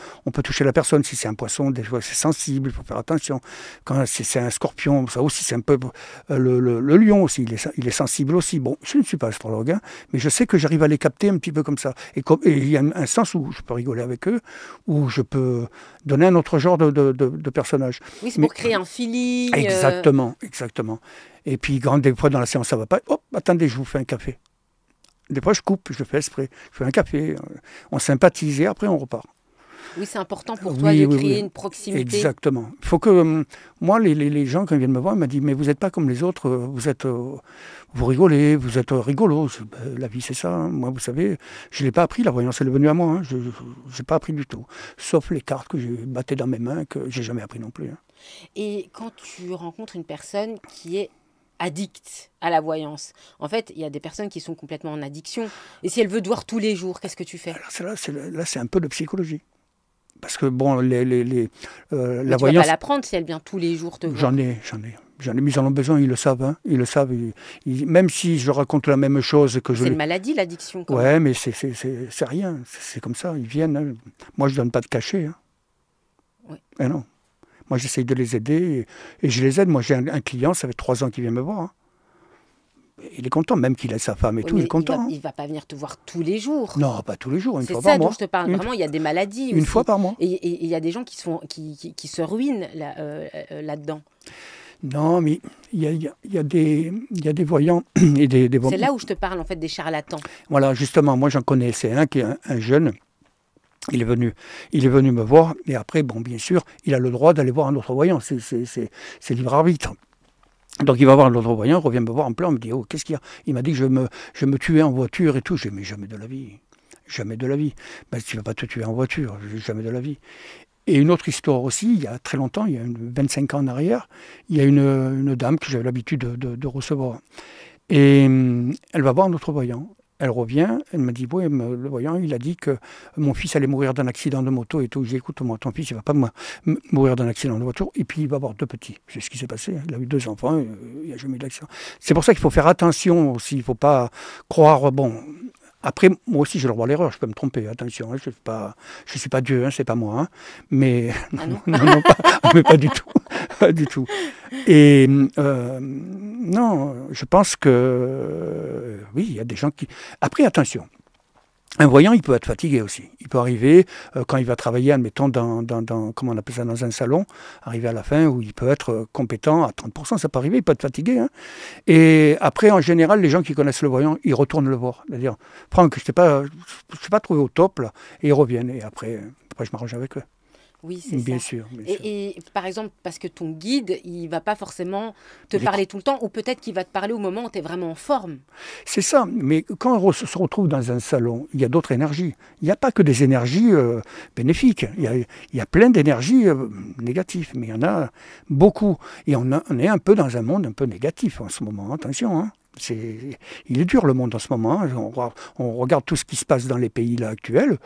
toucher la personne. Si c'est un poisson, des fois c'est sensible, il faut faire attention. Quand c'est un scorpion, ça aussi c'est un peu... le lion aussi, il est sensible aussi. Bon, je ne suis pas astrologue, hein, mais je sais que j'arrive à les capter un petit peu comme ça. Et il y a un sens où je peux rigoler avec eux, où je peux donner un autre genre de personnage. Oui, c'est pour créer un feeling. Exactement. Et puis, des fois dans la séance, ça ne va pas. Hop, attendez, je vous fais un café. Des fois, je coupe, je fais exprès. Je fais un café, on sympathise et après, on repart. Oui, c'est important pour toi de créer une proximité. Exactement. Il faut que, moi, les gens, quand ils viennent me voir, ils m'ont dit, mais vous n'êtes pas comme les autres, vous rigolez, vous êtes rigolo. La vie, c'est ça. Hein. Moi, vous savez, je ne l'ai pas appris, la voyance, elle est venue à moi. Hein. Je n'ai pas appris du tout. Sauf les cartes que j'ai battées dans mes mains, que j'ai jamais appris non plus. Hein. Et quand tu rencontres une personne qui est addict à la voyance, en fait, il y a des personnes qui sont complètement en addiction. Et si elle veut te voir tous les jours, qu'est-ce que tu fais? Alors, là, c'est un peu de psychologie. Parce que bon, la tu voyance. vas pas l'apprendre si elle vient tous les jours te voir. J'en ai. Mais ils en ont besoin, ils le savent. Hein. Ils le savent. Même si je raconte la même chose que je. C'est une maladie, l'addiction. Ouais, mais c'est rien. C'est comme ça. Ils viennent. Hein. Moi, je donne pas de cachet. Hein. Oui. Et non. Moi, j'essaye de les aider et je les aide. Moi, j'ai un client, ça fait 3 ans qu'il vient me voir. Hein. Il est content, même qu'il a sa femme et tout, il est content. Il va pas venir te voir tous les jours. Non, pas tous les jours, une fois par mois. C'est ça mois. dont je te parle. Vraiment, il y a des maladies Une aussi. fois par mois. Et il y a des gens qui se ruinent là-dedans. Non, mais il y a des voyants et des C'est là où je te parle, en fait, des charlatans. Voilà, justement, moi j'en connaissais un qui est un jeune. Il est venu me voir, et après, bon, bien sûr, il a le droit d'aller voir un autre voyant. C'est libre arbitre. Donc il va voir l'autre voyant, il revient me voir en plein, il me dit, oh, qu'est-ce qu'il y a? Il m'a dit que je me tuais en voiture et tout. J'ai dit, mais jamais de la vie. Jamais de la vie. Ben, tu ne vas pas te tuer en voiture, jamais de la vie. Et une autre histoire aussi, il y a très longtemps, il y a 25 ans en arrière, il y a une dame que j'avais l'habitude de recevoir. Et elle va voir un autre voyant. Elle revient, elle me dit, oui, le voyant, il a dit que mon fils allait mourir d'un accident de moto et tout. J'ai dit, écoute, moi, ton fils, il ne va pas mourir d'un accident de voiture, et puis il va avoir 2 petits. C'est ce qui s'est passé. Il a eu 2 enfants, il n'y a jamais eu d'accident. C'est pour ça qu'il faut faire attention aussi, il ne faut pas croire, bon... Après, moi aussi, j'ai le droit à l'erreur, je peux me tromper, attention, hein, je suis pas Dieu, hein, c'est pas moi, hein, mais ah non, non, mais pas du tout, pas du tout. Et non, je pense que oui, il y a des gens qui... Après, attention, un voyant, il peut être fatigué aussi. Il peut arriver, quand il va travailler, admettons, comment on appelle ça, dans un salon, arriver à la fin où il peut être compétent à 30%, ça peut arriver, il peut être fatigué. Hein. Et après, en général, les gens qui connaissent le voyant, ils retournent le voir. C'est-à-dire, Franck, je ne t'ai pas trouvé au top, là, et ils reviennent. Et après je m'arrange avec eux. Oui, c'est bien ça. Sûr. Et par exemple, parce que ton guide, il ne va pas forcément te parler tout le temps, ou peut-être qu'il va te parler au moment où tu es vraiment en forme. C'est ça, mais quand on se retrouve dans un salon, il y a d'autres énergies. Il n'y a pas que des énergies bénéfiques, il y a plein d'énergies négatives, mais il y en a beaucoup. Et on est un peu dans un monde un peu négatif en ce moment, attention. Hein. Il est dur le monde en ce moment. Hein. On regarde tout ce qui se passe dans les pays là, actuels.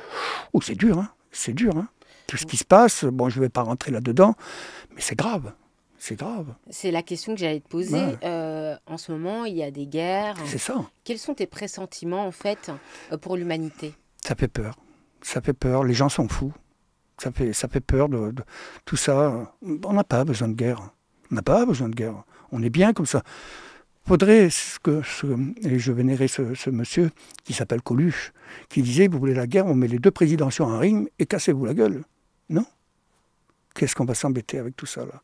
Oh, c'est dur, hein. C'est dur, hein. Tout ce qui se passe, bon, je ne vais pas rentrer là-dedans, mais c'est grave. C'est grave. C'est la question que j'allais te poser. Ouais. En ce moment, il y a des guerres. C'est ça. Quels sont tes pressentiments, en fait, pour l'humanité? Ça fait peur. Ça fait peur. Les gens sont fous. Ça fait peur de tout ça. On n'a pas besoin de guerre. On n'a pas besoin de guerre. On est bien comme ça. Faudrait et je vénérais ce monsieur qui s'appelle Coluche, qui disait, vous voulez la guerre, on met les 2 présidents sur un ring et cassez-vous la gueule. Non. Qu'est-ce qu'on va s'embêter avec tout ça là?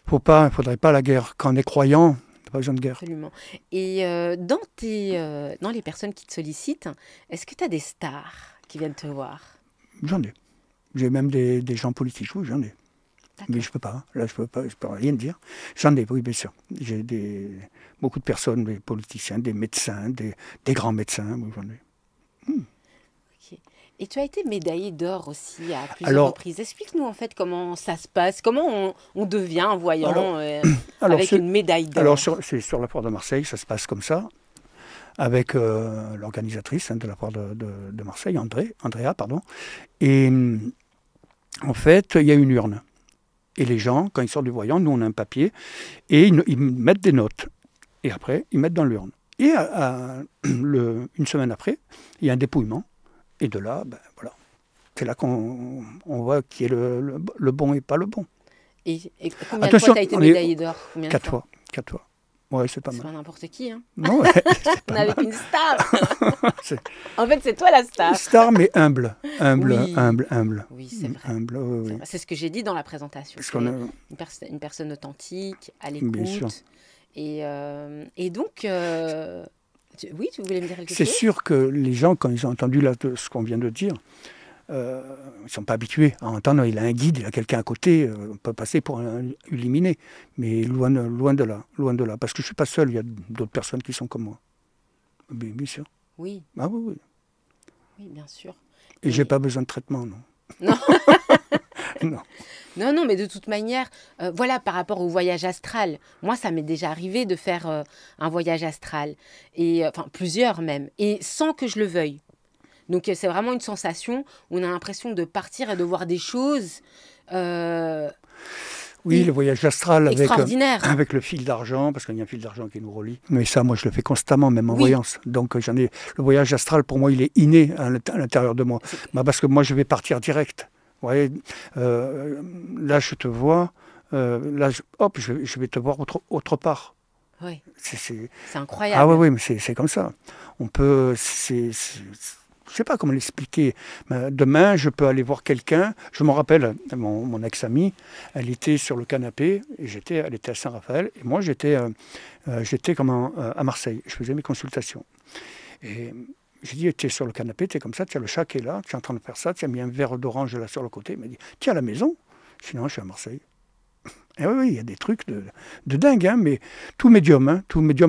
Faudrait pas la guerre. Quand on est croyant, il n'y a pas besoin de guerre. Absolument. Et dans les personnes qui te sollicitent, est-ce que tu as des stars qui viennent te voir? J'en ai. J'ai même des gens politiques, oui, j'en ai. Mais je peux pas, hein. Là je peux rien dire. J'en ai, oui, bien sûr. J'ai beaucoup de personnes, des politiciens, des médecins, des grands médecins, oui, j'en ai. Okay. Et tu as été médaillé d'or aussi à plusieurs reprises. Explique-nous en fait comment ça se passe, comment on devient un voyant avec une médaille d'or. Alors c'est sur la foire de Marseille, ça se passe comme ça, avec l'organisatrice de la foire de Marseille, Andrea, pardon. Et en fait, il y a une urne. Et les gens, quand ils sortent du voyant, nous on a un papier, et ils mettent des notes. Et après, ils mettent dans l'urne. Et une semaine après, il y a un dépouillement. Et de là, ben, voilà. C'est là qu'on voit qui est le bon et pas le bon. Et combien de fois tu as été médaillé d'or? 4 fois. 4 fois. Ouais, c'est pas mal. C'est pas n'importe qui, hein. Non, ouais, on est avec une star. En fait, c'est toi la star. Star, mais humble. Oui. Humble. Oui, c'est vrai. Humble, oui. C'est ce que j'ai dit dans la présentation. Une personne authentique, à l'écoute. Et donc, Oui, tu voulais me dire quelque C'est chose? sûr que les gens, quand ils ont entendu là, ce qu'on vient de dire, ils ne sont pas habitués à entendre, il a un guide, il a quelqu'un à côté, on peut passer pour un illuminé. Mais loin de là, loin de là. Parce que je ne suis pas seul, il y a d'autres personnes qui sont comme moi. Bien sûr. Oui, Ah oui, oui. oui, bien sûr. Et j'ai Et- pas besoin de traitement, non. Non. Non. Non, non, mais de toute manière, voilà, par rapport au voyage astral, moi, ça m'est déjà arrivé de faire un voyage astral, et enfin plusieurs même, et sans que je le veuille. Donc c'est vraiment une sensation où on a l'impression de partir et de voir des choses euh, Oui, le voyage astral extraordinaires. avec le fil d'argent, parce qu'il y a un fil d'argent qui nous relie. Mais ça, moi, je le fais constamment, même en Oui, voyance. Donc, le voyage astral, pour moi, il est inné à l'intérieur de moi. c'est- Bah, parce que moi, je vais partir direct. Vous voyez, là, je te vois. Là, hop, je vais te voir autre part. ouais, C'est- c'est Ah oui, incroyable. oui, mais c'est comme ça. On peut... Je sais pas comment l'expliquer. Demain, je peux aller voir quelqu'un. Je me rappelle, mon ex-amie, elle était sur le canapé, et elle était à Saint-Raphaël, et moi, j'étais à Marseille. Je faisais mes consultations. Et j'ai dit, tu es sur le canapé, tu es comme ça, tu as le chat qui est là, tu es en train de faire ça, tu as mis un verre d'orange là sur le côté. Il m'a dit, tu es à la maison? Sinon, je suis à Marseille. Et oui, oui, il y a des trucs de dingue, hein, mais tout médium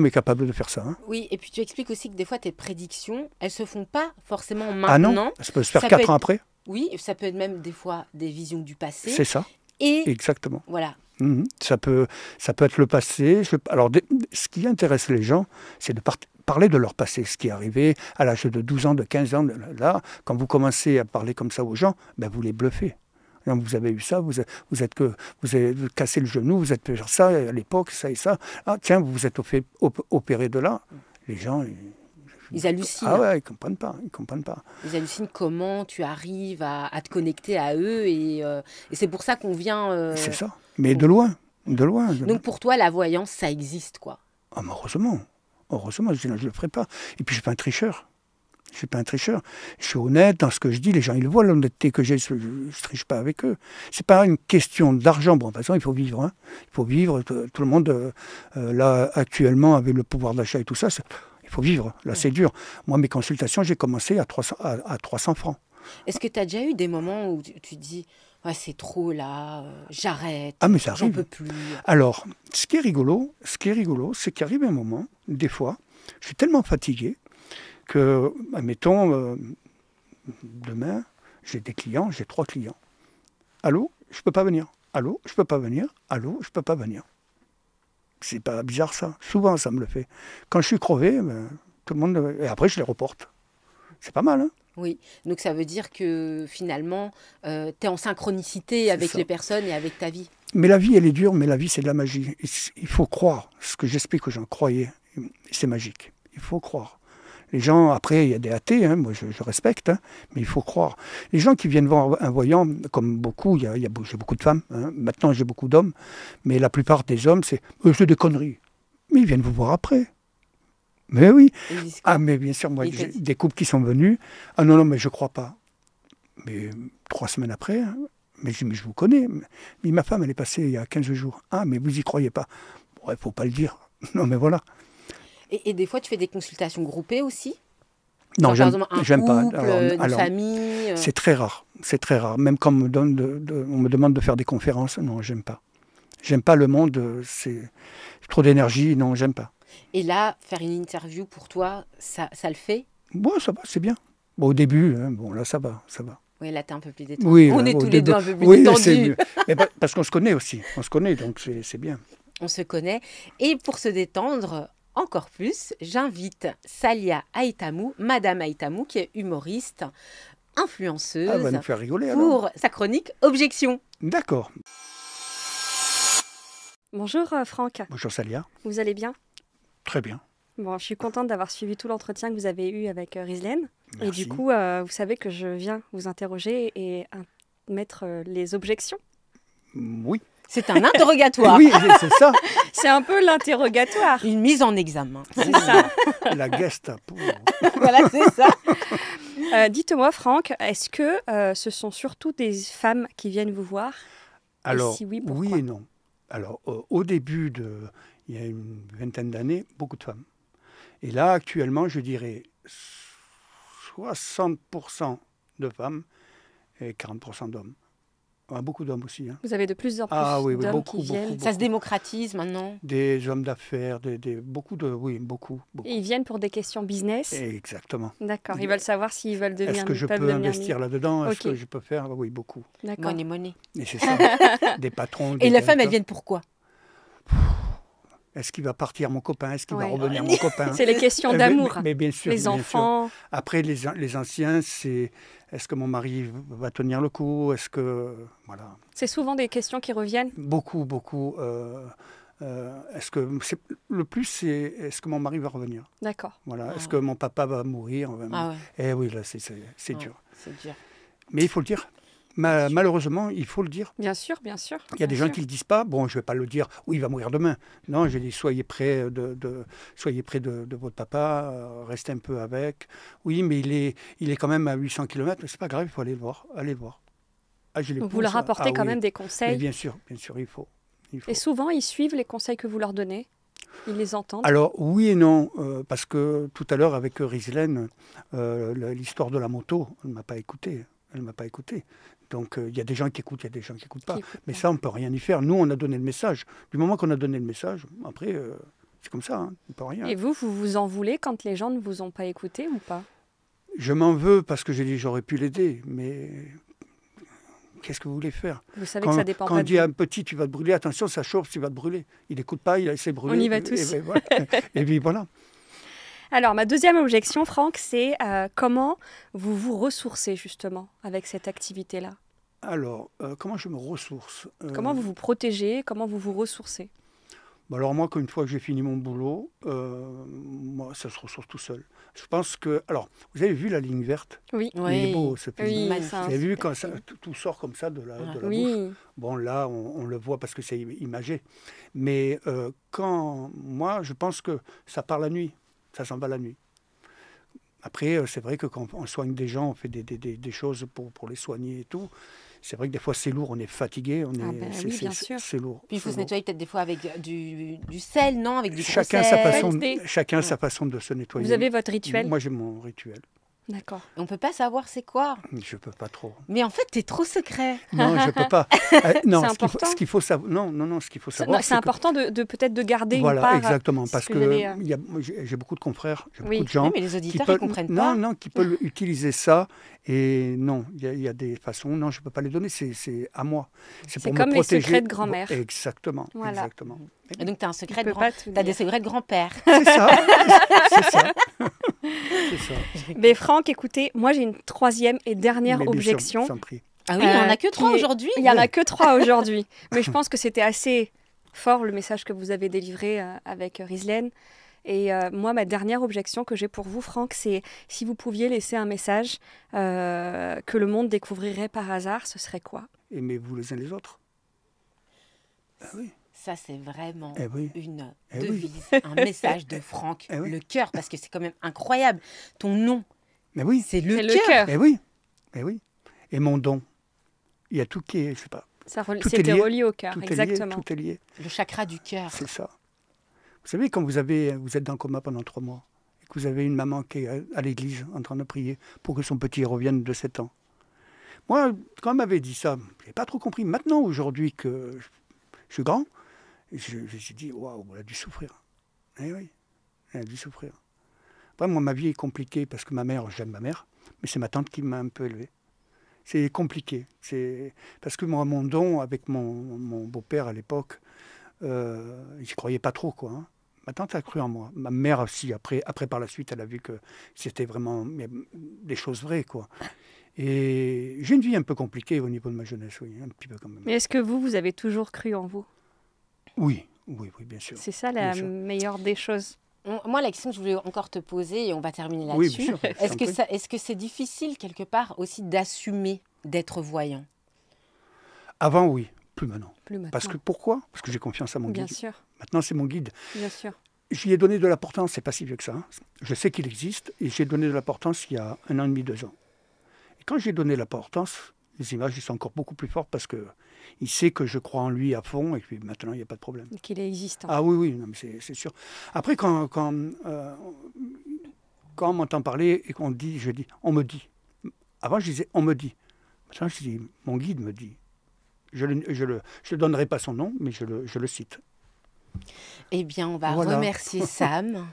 est capable de faire ça. Hein. Oui, et puis tu expliques aussi que des fois tes prédictions, elles se font pas forcément Ah non, maintenant. ça peut se faire Ça peut 4 ans être, après. oui, ça peut être même des fois des visions du C'est passé. ça, Et exactement. voilà, Mhm. Ça peut être le passé. Alors, ce qui intéresse les gens, c'est de parler de leur passé, ce qui est arrivé à l'âge de 12 ans, de 15 ans. Là, quand vous commencez à parler comme ça aux gens, ben, vous les bluffez. Donc, vous avez eu ça, vous avez cassé le genou, vous êtes fait faire ça à l'époque, ça et ça. Ah tiens, vous vous êtes opéré de là. Les gens, ils ah hallucinent. ouais, ils comprennent pas, ils comprennent pas. Ils hallucinent comment tu arrives à te connecter à eux. Et c'est pour ça qu'on vient. C'est ça. Mais de loin, de loin. Donc pour toi, la voyance, ça existe, quoi. Ah, mais heureusement, heureusement, je ne le ferai pas. Et puis, je ne suis pas un tricheur. Je suis pas un tricheur. Je suis honnête dans ce que je dis. Les gens, ils voient l'honnêteté que j'ai. Je ne triche pas avec eux. C'est pas une question d'argent. Bon, de toute façon, il faut vivre. Hein. Il faut vivre. Tout le monde, là, actuellement, avec le pouvoir d'achat et tout ça, il faut vivre. Là, c'est dur. Moi, mes consultations, j'ai commencé à 300 francs. Est-ce que tu as déjà eu des moments où tu te dis, ouais, c'est trop là, j'arrête, Ah, mais ça j'en peux arrive. plus. Alors, ce qui est rigolo, c'est qu'il arrive un moment, des fois, je suis tellement fatigué que, admettons, demain, j'ai des clients, j'ai 3 clients. Allô, je peux pas venir. Allô, je peux pas venir. Allô, je peux pas venir. C'est pas bizarre ça. Souvent, ça me le fait. Quand je suis crevé, ben, tout le monde... Et après, je les reporte. C'est pas mal, hein. Oui, donc ça veut dire que finalement, tu es en synchronicité C'est avec ça. les personnes et avec ta vie. Mais la vie, elle est dure, mais la vie, c'est de la magie. Il faut croire. Ce que j'explique aux gens, croyez. C'est magique. Il faut croire. Les gens, après, il y a des athées, hein, moi je respecte, hein, mais il faut croire. Les gens qui viennent voir un voyant, comme beaucoup, j'ai beaucoup de femmes, hein, maintenant j'ai beaucoup d'hommes, mais la plupart des hommes, c'est des conneries. Mais ils viennent vous voir après. Mais oui. Ils disent Ah, quoi? mais bien sûr, moi, Ils te j'ai disent- des couples qui sont venus. Ah non, non, mais je crois pas. Mais 3 semaines après, hein, mais je vous connais. Mais ma femme, elle est passée il y a 15 jours. Ah, mais vous y croyez pas. Bon, il faut pas le dire. Non, mais voilà. Et des fois, tu fais des consultations groupées aussi? Non, Genre, par exemple, un j'aime pas. couple, une famille. C'est très rare. C'est très rare. Même quand on me, on me demande de faire des conférences, non, j'aime pas. J'aime pas le monde, c'est trop d'énergie, non, j'aime pas. Et là, faire une interview pour toi, ça le fait? Bon, ça va, c'est bien. Bon, au début, hein, bon, là, ça va, ça va. Oui, là, t'es un peu plus détendu. Oui, On est au tous les début, deux un peu plus oui, c'est détendus. mieux. Mais parce qu'on se connaît aussi. On se connaît, donc c'est bien. On se connaît. Et pour se détendre encore plus, j'invite Salia Aïtamou, Madame Aïtamou, qui est humoriste, Ah, elle va influenceuse, nous faire rigoler alors. pour sa chronique Objection. D'accord. Bonjour Franck, Bonjour Salia. vous allez bien? Très bien. Bon, je suis contente d'avoir suivi tout l'entretien que vous avez eu avec Rislaine. Et Merci. du coup, vous savez que je viens vous interroger et mettre les objections. Oui. C'est un interrogatoire, Oui, c'est ça. C'est un peu l'interrogatoire. une mise en examen. C'est ça. La Gestapo. Voilà, c'est ça. Dites-moi Franck, est-ce que ce sont surtout des femmes qui viennent vous voir? Alors, si oui, pourquoi? oui et non. Alors, au début, il y a une vingtaine d'années, beaucoup de femmes. Et là, actuellement, je dirais 60% de femmes et 40% d'hommes. Beaucoup d'hommes aussi. Hein. Vous avez de plus en plus Oui, d'hommes beaucoup, qui viennent. beaucoup. Ça se démocratise maintenant. Des hommes d'affaires, beaucoup. Beaucoup. Et ils viennent pour des questions business. Exactement. D'accord. Ils veulent savoir s'ils veulent devenir. Est-ce que je peuvent peux devenir investir là-dedans? Est-ce Ok. que je peux faire? Oui, beaucoup. D'accord. Money. Et c'est ça. Des patrons. Et des les femmes, elles directeurs. viennent pourquoi? Est-ce qu'il va partir mon copain? Est-ce qu'il va Ouais. revenir mon copain? C'est les questions Mais- d'amour. Mais bien sûr. Les bien sûr. enfants. Après, les anciens, c'est est-ce que mon mari va tenir le coup? Est-ce que. Voilà. C'est souvent des questions qui reviennent. Beaucoup. Est-ce que. Le plus, c'est est-ce que mon mari va revenir? D'accord. Voilà. Ah. Est-ce que mon papa va mourir? Ah ouais, Eh oui, là, c'est Ouais. dur. c'est dur. Mais il faut le dire. Malheureusement, il faut le dire. Bien sûr, bien sûr. Il y a des gens qui ne le disent pas. Bon, je ne vais pas le dire. Oui, il va mourir demain. Non, je dis soyez près soyez près de votre papa. Restez un peu avec. Oui, mais il est quand même à 800 km. C'est pas grave, il faut aller le voir. Allez le voir. Ah, je l'ai Donc pour vous leur ça. apportez quand Oui. même des Mais conseils. bien sûr, il faut. Et souvent, ils suivent les conseils que vous leur donnez. Ils les entendent. Alors, oui et non, parce que tout à l'heure, avec Rislaine, l'histoire de la moto, elle ne m'a pas écouté. Donc, il y a des gens qui écoutent, il y a des gens qui n'écoutent pas. Qui écoutent Mais pas. ça, on ne peut rien y faire. Nous, on a donné le message. Du moment qu'on a donné le message, après, c'est comme ça, hein, on ne peut rien. Et vous vous en voulez quand les gens ne vous ont pas écouté ou pas? Je m'en veux parce que j'ai dit j'aurais pu l'aider, mais qu'est-ce que vous voulez faire? Vous savez que ça dépend Quand pas on de dit à vous. un petit, tu vas te brûler, attention, ça chauffe, tu vas te brûler. Il n'écoute pas, il essaie de brûler. On y va tous. Et, voilà. Et puis voilà. Alors, ma deuxième objection, Franck, c'est comment vous vous ressourcez justement avec cette activité-là? Alors, comment je me ressource? Comment vous vous protégez? Comment vous vous ressourcez? Alors moi, une fois que j'ai fini mon boulot, moi, ça se ressource tout seul. Je pense que... Alors, vous avez vu la ligne verte? Oui. Il est beau, ce film. Oui, Magnifique. c'est Vous un avez vu super quand film. tout sort comme ça de la bouche? Oui, Bon, là, on le voit parce que c'est imagé. Mais moi, je pense que ça part la nuit. Ça s'en va la nuit. Après, c'est vrai que quand on soigne des gens, on fait des choses pour les soigner et tout. C'est vrai que des fois, c'est lourd, on est fatigué. oui, bien sûr. C'est lourd. Puis il faut c'est se lourd. nettoyer peut-être des fois avec du sel, non? Avec du gros Chacun sel. sa façon de se nettoyer. vous avez votre rituel? Moi, j'ai mon rituel. D'accord. On ne peut pas savoir c'est quoi. Je peux pas trop. Mais en fait, t'es trop secret. Non, je peux pas. Non, C'est ce qu'il faut, important. ce qu'il faut savoir. Non, ce qu'il faut savoir. C'est important de peut-être de garder Voilà, une part. exactement, c'est parce ce que vous avez, moi, j'ai beaucoup de confrères, j'ai Oui. beaucoup de gens Oui, mais les auditeurs, peuvent, ils comprennent pas. non, qui peuvent utiliser ça. Et non, il y a des façons. Non, je peux pas les donner. C'est à moi. C'est pour me comme les protéger. secrets de grand-mère. Exactement. Voilà. Exactement. Et donc, t'as un Je secret de peux pas tout T'as des dire. secrets de grand-père. C'est ça. C'est ça. C'est ça. Mais Franck, écoutez, moi j'ai une troisième et dernière Mais bien sûr, objection. sans prix. Ah oui, il n'y en a que qui 3 est- aujourd'hui. Il n'y en a que 3 aujourd'hui. Mais je pense que c'était assez fort le message que vous avez délivré avec Rislaine. Et moi, ma dernière objection que j'ai pour vous, Franck, c'est si vous pouviez laisser un message que le monde découvrirait par hasard, ce serait quoi? Aimez-vous les uns les autres. Ah oui. Ça, c'est vraiment Eh oui. une Eh oui. devise, un message de Franck. Eh oui. Le cœur, parce que c'est quand même incroyable. Ton nom, Mais oui. c'est C'est le le cœur. cœur. Eh oui. Eh oui. Et mon don. Il y a tout qui est, je sais pas. Tout est C'était lié. relié au cœur, Tout exactement. est lié. Tout est lié. Le chakra du cœur. C'est ça. Vous savez, quand vous êtes dans le coma pendant 3 mois, et que vous avez une maman qui est à l'église en train de prier pour que son petit revienne de 7 ans. Moi, quand elle m'avait dit ça, je n'ai pas trop compris. Maintenant, aujourd'hui, que je suis grand, je me suis dit, waouh, elle a dû souffrir. Eh oui, elle a dû souffrir. Après, moi, ma vie est compliquée parce que ma mère, j'aime ma mère, mais c'est ma tante qui m'a un peu élevé. C'est compliqué. Parce que moi, mon don avec mon beau-père à l'époque, j'y croyais pas trop, quoi. Hein. Ma tante a cru en moi. Ma mère aussi, après par la suite, elle a vu que c'était vraiment des choses vraies, quoi. Et j'ai une vie un peu compliquée au niveau de ma jeunesse, oui, un petit peu quand même. Mais est-ce que vous avez toujours cru en vous? Oui, bien sûr. C'est ça la Bien sûr. meilleure des choses. Moi, la question que je voulais encore te poser, et on va terminer Oui, là-dessus. bien sûr. je t'en prie. Est-ce que c'est difficile, quelque part, aussi d'assumer d'être voyant? Avant, oui, plus maintenant. Plus maintenant. Parce que pourquoi? Parce que j'ai confiance à mon Bien guide. sûr, Maintenant, c'est mon guide. bien sûr. J'y ai donné de l'importance, c'est pas si vieux que ça. Hein. Je sais qu'il existe et j'ai donné de l'importance il y a 1 an et demi, 2 ans. Et quand j'ai donné l'importance, les images, ils sont encore beaucoup plus fortes parce qu'il sait que je crois en lui à fond et puis maintenant, il n'y a pas de problème. Qu'il est existant. Ah oui, non, mais c'est sûr. Après, quand on m'entend parler et qu'on dit, je dis, on me dit. Avant, je disais, on me dit. Maintenant, je dis, mon guide me dit. Je ne donnerai pas son nom, mais je le cite. Eh bien, on va Voilà. remercier Sam.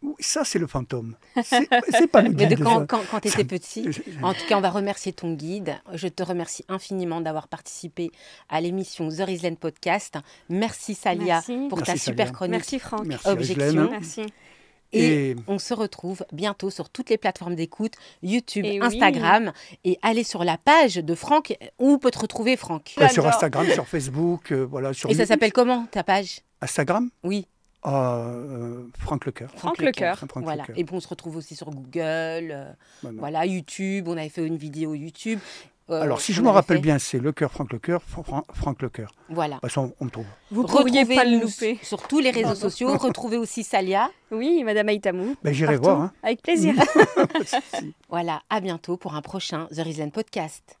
Oui, ça, c'est le fantôme. C'est pas le Mais guide. de ça. quand tu étais petit. En tout cas, on va remercier ton guide. Je te remercie infiniment d'avoir participé à l'émission The Rislaine Podcast. Merci Salia Merci. pour ta Merci, super Salia. chronique. Merci Franck. Merci, Objection. Rislaine. Merci. Et on se retrouve bientôt sur toutes les plateformes d'écoute, YouTube, Et oui. Instagram. Et allez sur la page de Franck, où peut te retrouver Franck. Sur J'adore. Instagram, sur Facebook, voilà. Sur Et ça s'appelle comment ta page? Instagram Oui, Franck Lecoeur. Franck Lecoeur. Franck Voilà. Lecoeur. Et puis on se retrouve aussi sur Google, Voilà. voilà, YouTube. On avait fait une vidéo YouTube. Alors, si je qu'on me avait rappelle fait. bien, c'est Lecoeur, Franck Lecoeur, Franck Lecoeur. Voilà. De toute façon, on me trouve. Vous pourriez pas le Retrouvez-nous louper. sur tous les réseaux sociaux. Retrouvez aussi Salia. Oui, Madame Aïtamou. Ben, j'irai Partout. voir. Hein. Avec plaisir. Voilà, à bientôt pour un prochain The Rislaine Podcast.